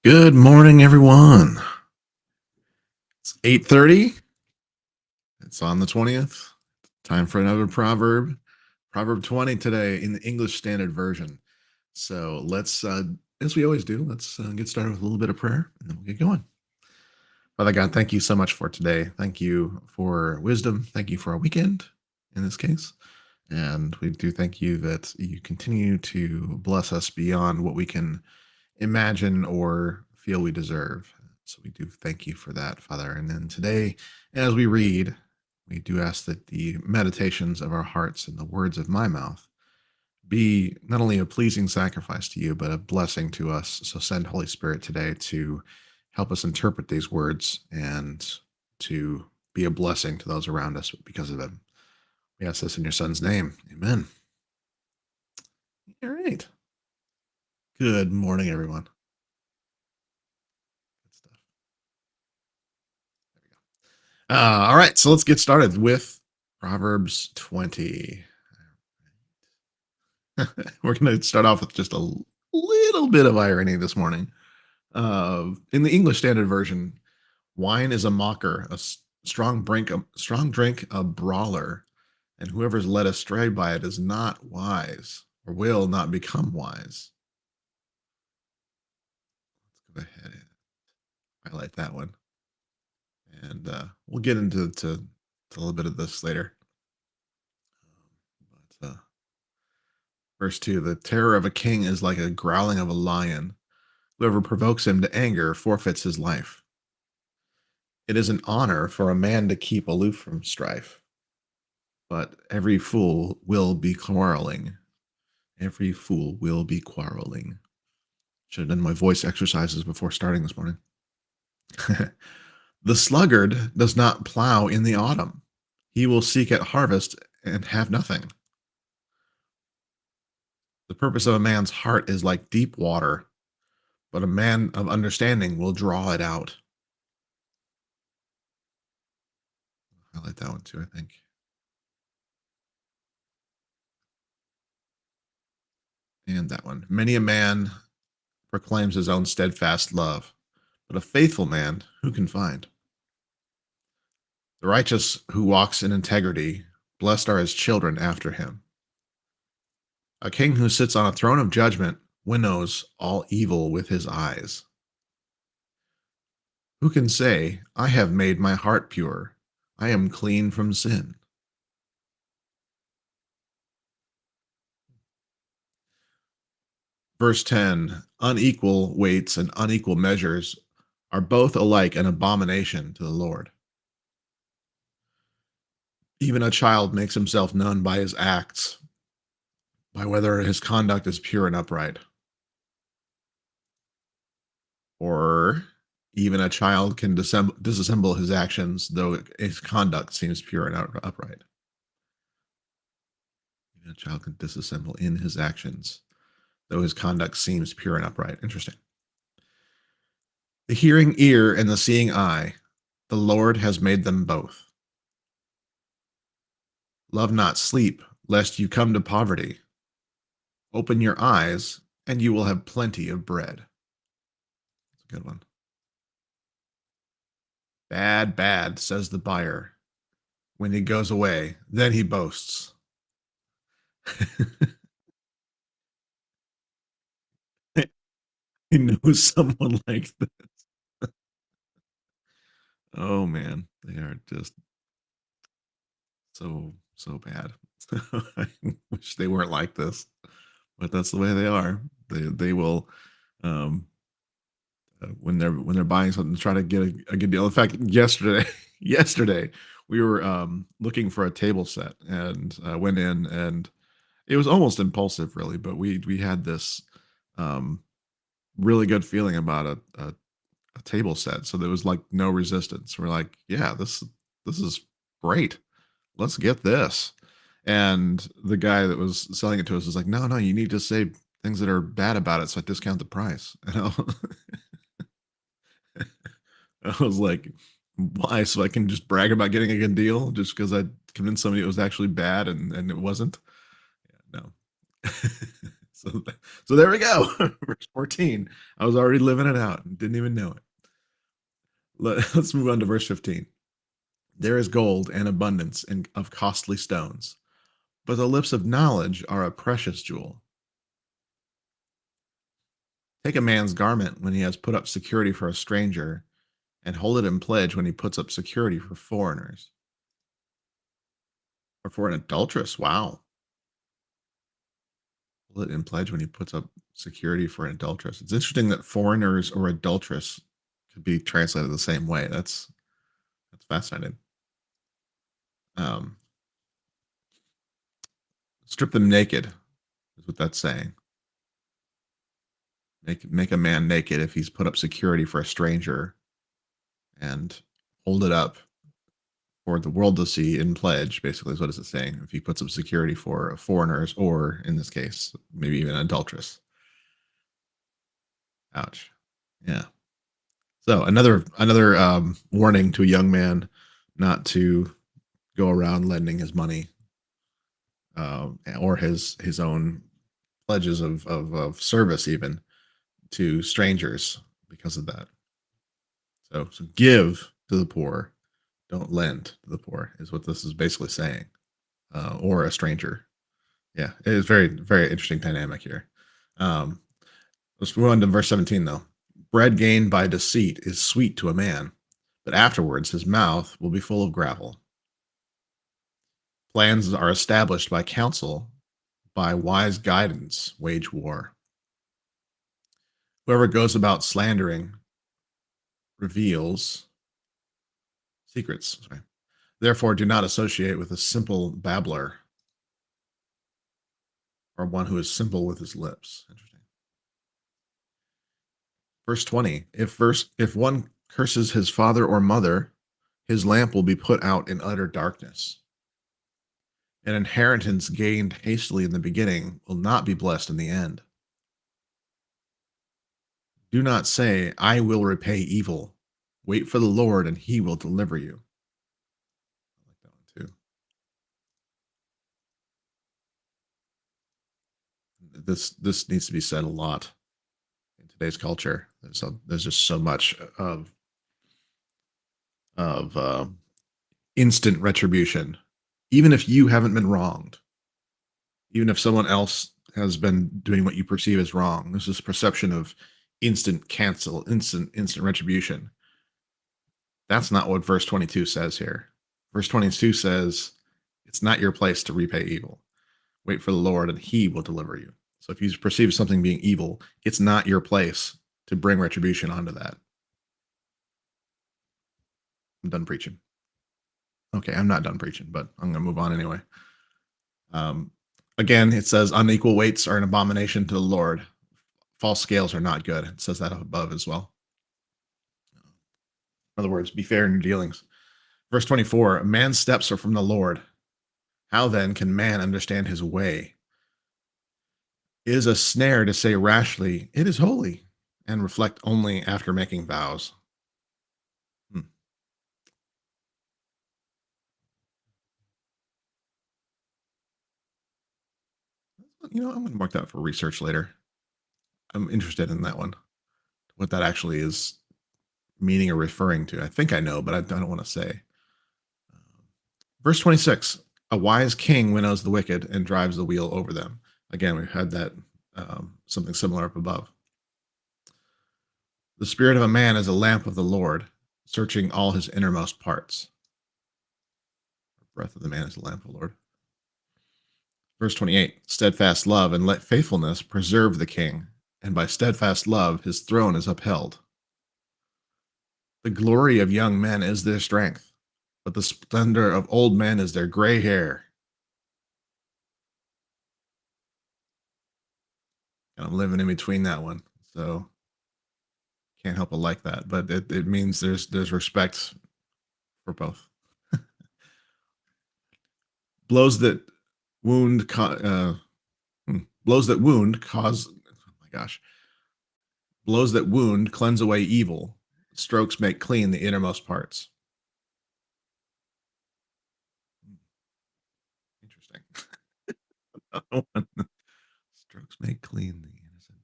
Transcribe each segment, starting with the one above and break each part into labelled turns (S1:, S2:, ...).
S1: Good morning, everyone. It's 8:30. It's on the 20th. Time for another Proverb. Proverb 20 today in the English Standard Version. So let's, as we always do, let's get started with a little bit of prayer and then we'll get going. Father God, thank you so much for today. Thank you for wisdom. Thank you for our weekend in this case. And we do thank you that you continue to bless us beyond what we can imagine or feel we deserve. So we do thank you for that, Father. And then today, as we read, we do ask that the meditations of our hearts and the words of my mouth be not only a pleasing sacrifice to you, but a blessing to us. So send Holy Spirit today to help us interpret these words and to be a blessing to those around us because of them. We ask this in your Son's name. Amen. All right. Good morning, everyone. Good stuff. There we go. All right, so let's get started with Proverbs 20. We're going to start off with just a little bit of irony this morning. In the English Standard Version, wine is a mocker, a strong drink, a brawler, and whoever's led astray by it is not wise or will not become wise. Let's go ahead and highlight that one. And we'll get into a little bit of this later. But verse 2, the terror of a king is like a growling of a lion. Whoever provokes him to anger forfeits his life. It is an honor for a man to keep aloof from strife, but every fool will be quarreling. Every fool will be quarreling. Should have done my voice exercises before starting this morning. The sluggard does not plow in the autumn. He will seek at harvest and have nothing. The purpose of a man's heart is like deep water, but a man of understanding will draw it out. I like that one too, I think. And that one. Many a man proclaims his own steadfast love, but a faithful man who can find? The righteous who walks in integrity, blessed are his children after him. A king who sits on a throne of judgment winnows all evil with his eyes. Who can say, I have made my heart pure, I am clean from sin? Verse 10, unequal weights and unequal measures are both alike an abomination to the Lord. Even a child makes himself known by his acts, by whether his conduct is pure and upright. Or even a child can disassemble his actions, though his conduct seems pure and upright. Even a child can disassemble in his actions, though his conduct seems pure and upright. Interesting. The hearing ear and the seeing eye, the Lord has made them both. Love not sleep, lest you come to poverty. Open your eyes, and you will have plenty of bread. That's a good one. Bad, bad, says the buyer. When he goes away, then he boasts. I know someone like this. Oh man, they are just so bad. I wish they weren't like this, but that's the way they are. They will when they're buying something, try to get a good deal. In fact, yesterday we were looking for a table set and went in, and it was almost impulsive, really. But we had this really good feeling about a table set, so there was like no resistance. We're like, yeah, this is great. Let's get this. And the guy that was selling it to us was like, no, you need to say things that are bad about it, so I discount the price. I was like, why? So I can just brag about getting a good deal just because I convinced somebody it was actually bad and it wasn't? Yeah, no. so, so there we go. Verse 14. I was already living it out and didn't even know it. Let's move on to verse 15. There is gold and abundance of costly stones, but the lips of knowledge are a precious jewel. Take a man's garment when he has put up security for a stranger, and hold it in pledge when he puts up security for foreigners. Or for an adulteress. Wow. Hold it in pledge when he puts up security for an adulteress. It's interesting that foreigners or adulteress could be translated the same way. That's fascinating. Um, strip them naked is what that's saying. Make a man naked if he's put up security for a stranger and hold it up for the world to see in pledge, basically is what it's saying. If he puts up security for foreigners, or in this case, maybe even an adulteress. Ouch. Yeah. So another warning to a young man not to go around lending his money or his own pledges of service even to strangers because of that. So give to the poor, don't lend to the poor is what this is basically saying, or a stranger. Yeah, it is very interesting dynamic here. Um, let's move on to verse 17 though. Bread gained by deceit is sweet to a man, but afterwards his mouth will be full of gravel. Plans are established by counsel, by wise guidance wage war. Whoever goes about slandering reveals secrets. Sorry. Therefore, do not associate with a simple babbler or one who is simple with his lips. Interesting. Verse 20. If one curses his father or mother, his lamp will be put out in utter darkness. An inheritance gained hastily in the beginning will not be blessed in the end. Do not say, I will repay evil. Wait for the Lord, and he will deliver you. I like that one too. This needs to be said a lot in today's culture. There's just so much of instant retribution, even if you haven't been wronged, even if someone else has been doing what you perceive as wrong. There's this perception of instant retribution. That's not what verse 22 says here. Verse 22 says, it's not your place to repay evil. Wait for the Lord and he will deliver you. So if you perceive something being evil, it's not your place to bring retribution onto that. I'm done preaching. Okay, I'm not done preaching, but I'm going to move on anyway. Again, it says unequal weights are an abomination to the Lord. False scales are not good. It says that above as well. In other words, be fair in your dealings. Verse 24, a man's steps are from the Lord. How then can man understand his way? It is a snare to say rashly, it is holy, and reflect only after making vows. Hmm. I'm going to mark that for research later. I'm interested in that one, what that actually is meaning or referring to. I think I know, but I don't want to say. Verse 26, a wise king winnows the wicked and drives the wheel over them. Again, we've had that something similar up above. The spirit of a man is a lamp of the Lord, searching all his innermost parts. The breath of the man is the lamp of the Lord. Verse 28, steadfast love and let faithfulness preserve the king, and by steadfast love his throne is upheld. The glory of young men is their strength, but the splendor of old men is their gray hair. And I'm living in between that one, so can't help but like that. But it means there's respect for both. Blows that wound Blows that wound cause, oh my gosh, blows that wound cleanse away evil. Strokes make clean the innermost parts. Hmm, interesting. Strokes make clean the innocent.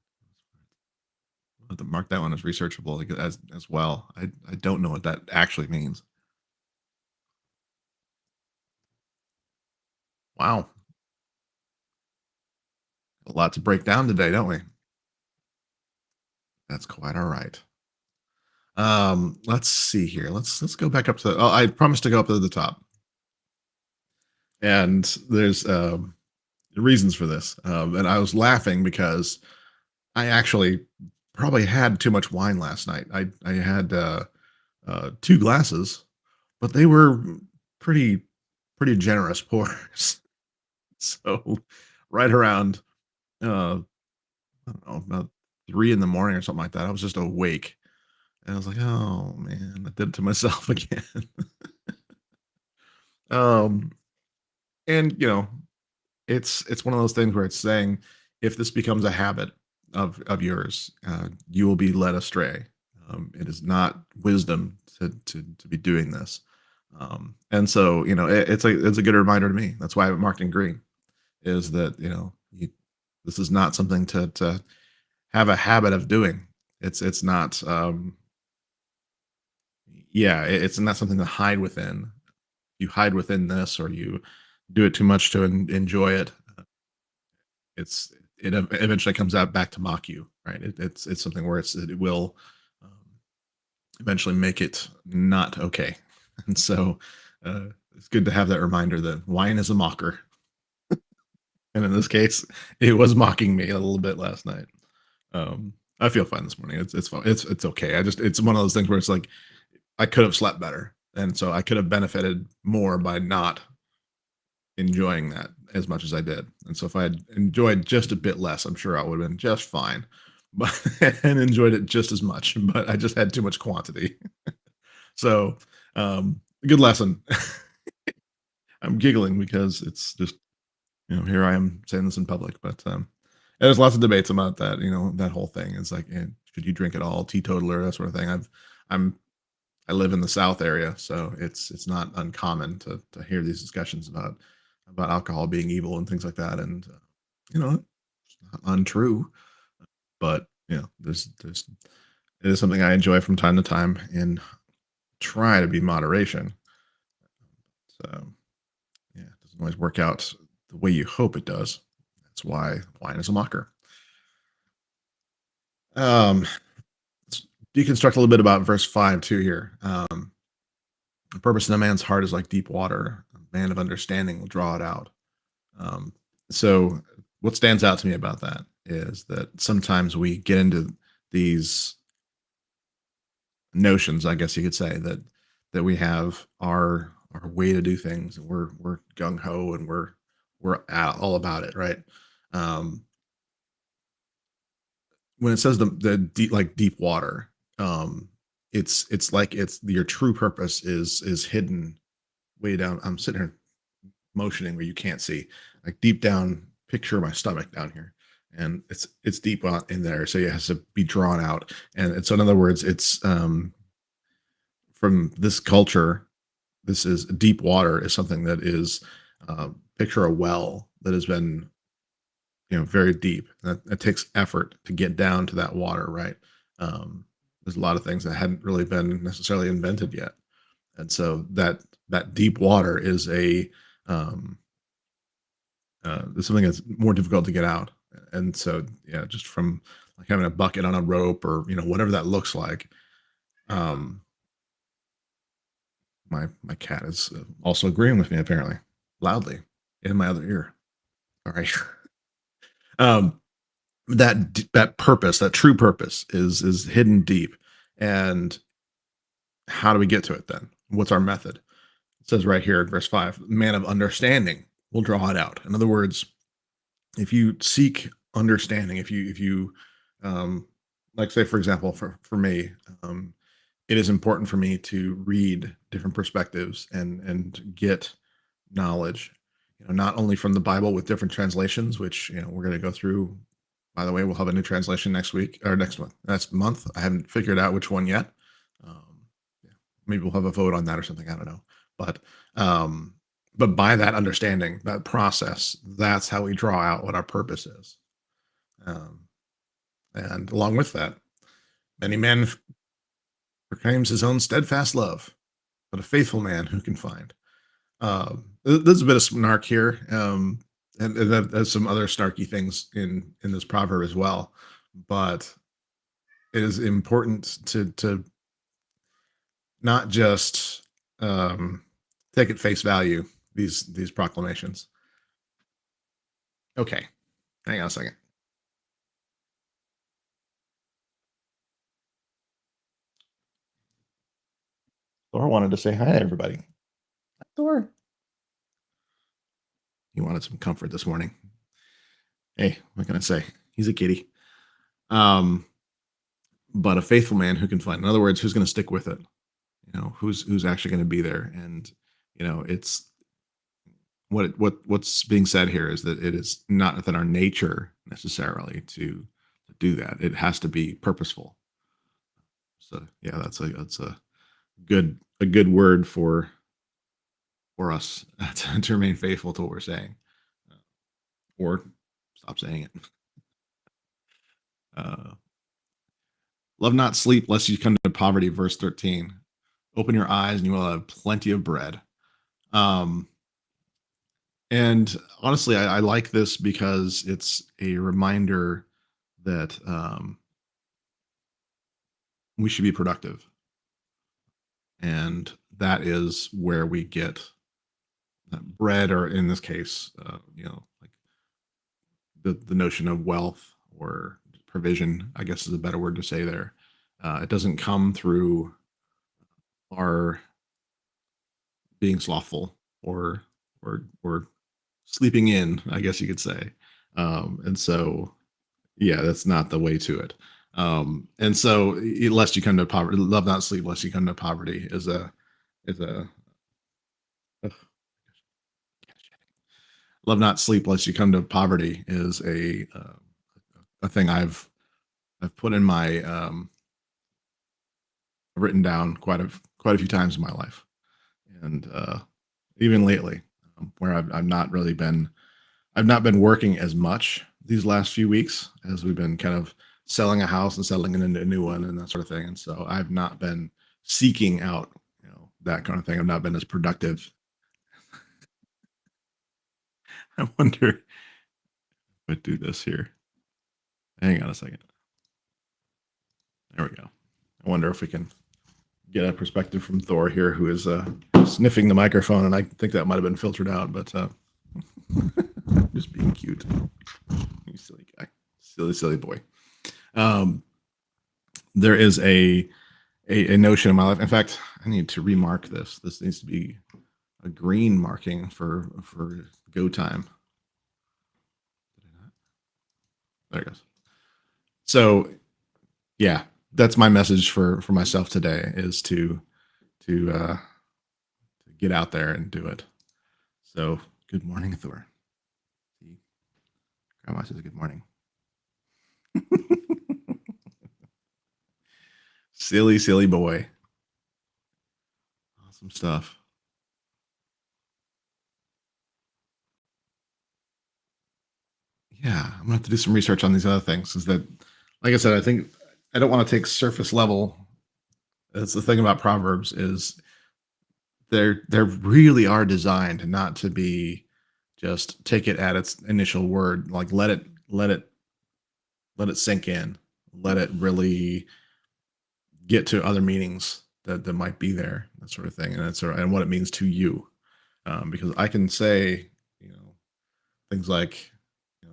S1: I'll have to mark that one as researchable, like, as well. I don't know what that actually means. Wow, a lot to break down today, don't we? That's quite all right. Let's see here. Let's go back up to. Oh, I promised to go up to the top, and there's reasons for this. And I was laughing because I actually probably had too much wine last night. I had two glasses, but they were pretty pretty generous pours. So right around I don't know, about 3 in the morning or something like that, I was just awake, and I was like, "Oh, man, I did it to myself again." Um, and, it's one of those things where it's saying, if this becomes a habit of yours, you will be led astray. It is not wisdom to be doing this. And so, it's a good reminder to me. That's why I have it marked in green, is that, this is not something to have a habit of doing. It's not, yeah, it's not something to hide within. You hide within this, or you do it too much to enjoy it. It's eventually comes out back to mock you, right? It's something where it will um, eventually make it not okay. And so it's good to have that reminder that wine is a mocker, and in this case, it was mocking me a little bit last night. I feel fine this morning. It's fine. It's okay. It's one of those things where it's like I could have slept better, and so I could have benefited more by not enjoying that as much as I did. And so if I had enjoyed just a bit less, I'm sure I would have been just fine. But and enjoyed it just as much. But I just had too much quantity. So good lesson. I'm giggling because it's just, here I am saying this in public. But there's lots of debates about that, that whole thing. It's like, should you drink it all, teetotaler, that sort of thing. I'm I live in the South area, so it's not uncommon to hear these discussions about alcohol being evil and things like that, and it's not untrue, but there's it is something I enjoy from time to time and try to be moderation. So yeah, it doesn't always work out the way you hope it does. That's why wine is a mocker. Um, let's deconstruct a little bit about verse 5 too here. The purpose in a man's heart is like deep water. A man of understanding will draw it out. Um, so, what stands out to me about that is that sometimes we get into these notions, I guess you could say, that we have our way to do things, and we're gung ho, and we're all about it, right? Um, when it says the deep, like deep water, it's like it's your true purpose is hidden way down. I'm sitting here motioning where you can't see, like deep down. Picture my stomach down here, and it's deep in there, so it has to be drawn out. And so, in other words, it's from this culture. This is deep water is something that is picture a well that has been very deep. That takes effort to get down to that water, right? There's a lot of things that hadn't really been necessarily invented yet, and so that deep water um, is something that's more difficult to get out. And so, yeah, just from like having a bucket on a rope, or whatever that looks like. Um, my cat is also agreeing with me, apparently, loudly in my other ear. All right. um, that purpose, that true purpose, is hidden deep. And how do we get to it then? What's our method? It says right here in verse 5, man of understanding will draw it out. In other words, if you seek understanding, if you um like, say, for example, for me, it is important for me to read different perspectives and get knowledge, not only from the Bible with different translations, which we're going to go through. By the way, we'll have a new translation next week or next month. I haven't figured out which one yet. Um, yeah, maybe we'll have a vote on that or something. I don't know, but um, but by that understanding, that process, that's how we draw out what our purpose is. Um, and along with that, many men proclaims his own steadfast love, but a faithful man who can find. There's a bit of snark here, and there's some other snarky things in this proverb as well. But it is important to not just take at face value these proclamations. Okay, hang on a second. Thor wanted to say hi to everybody. Thor, he wanted some comfort this morning. Hey, what can I say? He's a kitty. Um, but a faithful man who can find. In other words, who's going to stick with it? Who's actually going to be there? And it's what's being said here is that it is not within our nature necessarily to do that. It has to be purposeful. So yeah, that's a good word for us to remain faithful to what we're saying, or stop saying it. Uh, Love not sleep lest you come to poverty. Verse 13. Open your eyes and you will have plenty of bread. Um, and honestly, I like this because it's a reminder that we should be productive. And that is where we get bread, or in this case, like the notion of wealth or provision, I guess is a better word to say there. It doesn't come through our being slothful or sleeping in, I guess you could say. And so, yeah, that's not the way to it. And so, lest you come to poverty, love not sleep, lest you come to poverty is a ugh, love not sleep, lest you come to poverty is a thing I've put in my written down quite a few times in my life, and even lately, where I've not been working as much these last few weeks as we've been kind of selling a house and settling it into a new one and that sort of thing. And so I've not been seeking out, that kind of thing. I've not been as productive. I wonder if I do this here. Hang on a second. There we go. I wonder if we can get a perspective from Thor here, who is sniffing the microphone, and I think that might have been filtered out, but just being cute. You silly guy. Silly boy. There is a notion in my life. In fact, I need to remark this. This needs to be a green marking for go time. There it goes. So yeah, that's my message for myself today, is to get out there and do it. So good morning, Thor. Grandma says good morning. Silly boy. Awesome stuff. Yeah, I'm gonna have to do some research on these other things. Is that, like I said, I think I don't want to take surface level. That's the thing about Proverbs, is they really are designed not to be just take it at its initial word, like let it sink in, let it really get to other meanings that might be there, that sort of thing, and and what it means to you. Because I can say, things like,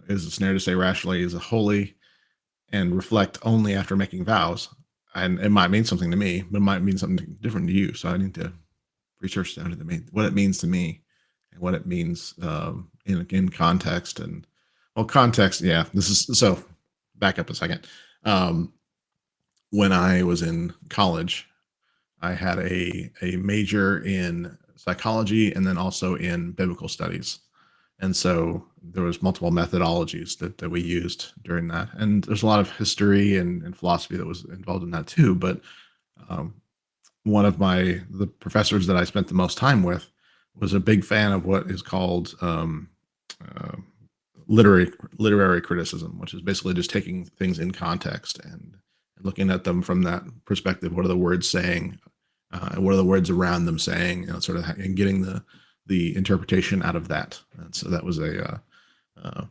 S1: it is a snare to say rashly, is a holy, and reflect only after making vows. And it might mean something to me, but it might mean something different to you. So I need to research that, what it means to me, and what it means in context. And well, context, yeah. This is so. Back up a second. When I was in college, I had a major in psychology and then also in biblical studies. And so there was multiple methodologies that we used during that. And there's a lot of history and philosophy that was involved in that too. But um, one of the professors that I spent the most time with was a big fan of what is called uh, literary criticism, which is basically just taking things in context and looking at them from that perspective. What are the words saying, and what are the words around them saying? Sort of, and getting the interpretation out of that. And so that was a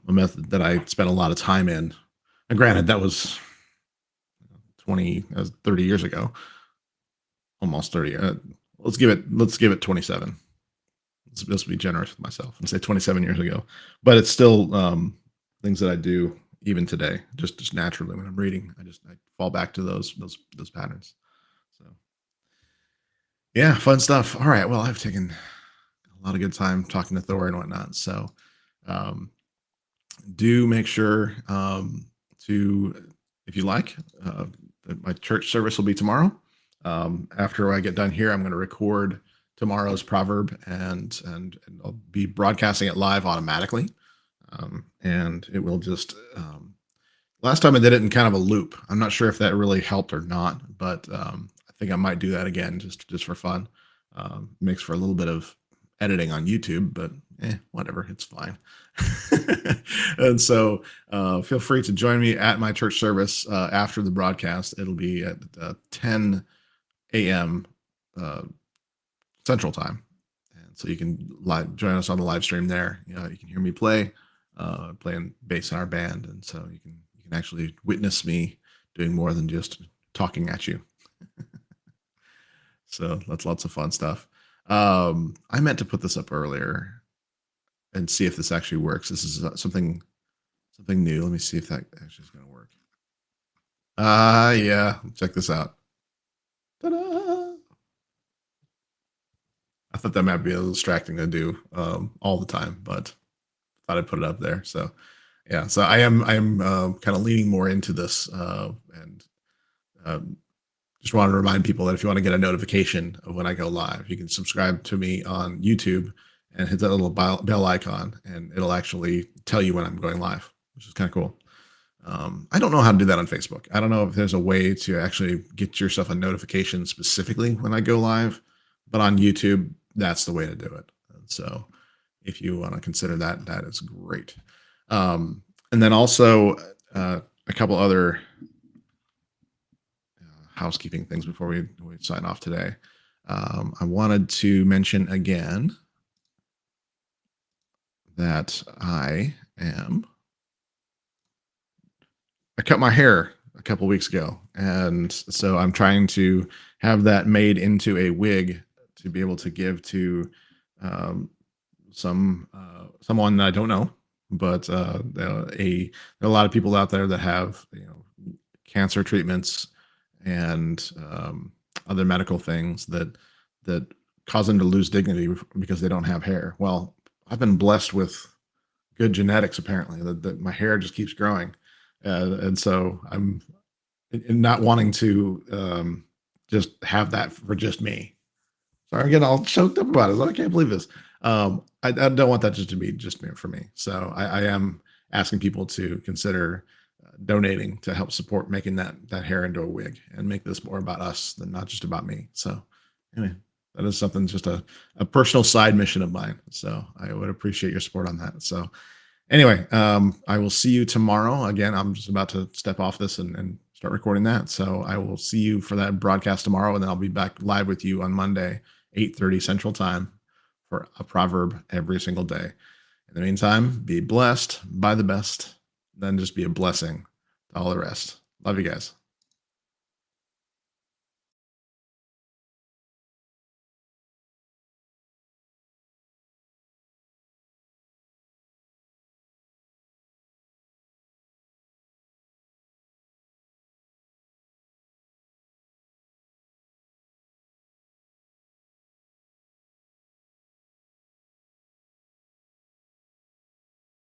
S1: method that I spent a lot of time in. And granted, that was 30 years ago, almost 30. Let's give it 27. Let's be generous with myself and say 27 years ago, but it's still things that I do even today, just naturally when I'm reading. I fall back to those patterns. So yeah, fun stuff. All right, well, I've taken a lot of good time talking to Thor and whatnot. So um, do make sure to, if you like, my church service will be tomorrow. After I get done here, I'm going to record tomorrow's proverb, and I'll be broadcasting it live automatically. And it will just last time I did it in kind of a loop. I'm not sure if that really helped or not, but I think I might do that again just for fun. Makes for a little bit of editing on YouTube, but whatever, it's fine. And so feel free to join me at my church service after the broadcast. It'll be at 10 a.m. Central Time, and so you can join us on the live stream there. You can hear me playing bass in our band, and so you can actually witness me doing more than just talking at you. So that's lots of fun stuff. I meant to put this up earlier and see if this actually works. This is something new. Let me see if that actually is going to work. Yeah, check this out. Ta-da! I thought that might be a little distracting to do all the time, but thought I'd put it up there. So yeah, so I am kind of leaning more into this, and just want to remind people that if you want to get a notification of when I go live, you can subscribe to me on YouTube and hit that little bell icon, and it'll actually tell you when I'm going live, which is kind of cool. I don't know how to do that on Facebook. I don't know if there's a way to actually get yourself a notification specifically when I go live, but on YouTube, that's the way to do it. And so if you want to consider that, that is great. And then also a couple other housekeeping things before we sign off today. I wanted to mention again that I cut my hair a couple weeks ago, and so I'm trying to have that made into a wig to be able to give to someone that I don't know, but there are a lot of people out there that have cancer treatments and other medical things that cause them to lose dignity because they don't have hair. Well, I've been blessed with good genetics, apparently, that my hair just keeps growing. And so I'm not wanting to just have that for just me. Sorry, I'm getting all choked up about it. I can't believe this. I don't want that just to be just me for me. So I am asking people to consider donating to help support making that hair into a wig and make this more about us than not just about me. So anyway, that is something, just a personal side mission of mine. So I would appreciate your support on that. So anyway, I will see you tomorrow. Again, I'm just about to step off this and start recording that. So I will see you for that broadcast tomorrow, and then I'll be back live with you on Monday, 8:30 Central Time, for a proverb every single day. In the meantime, be blessed by the best, then just be a blessing to all the rest. Love you guys.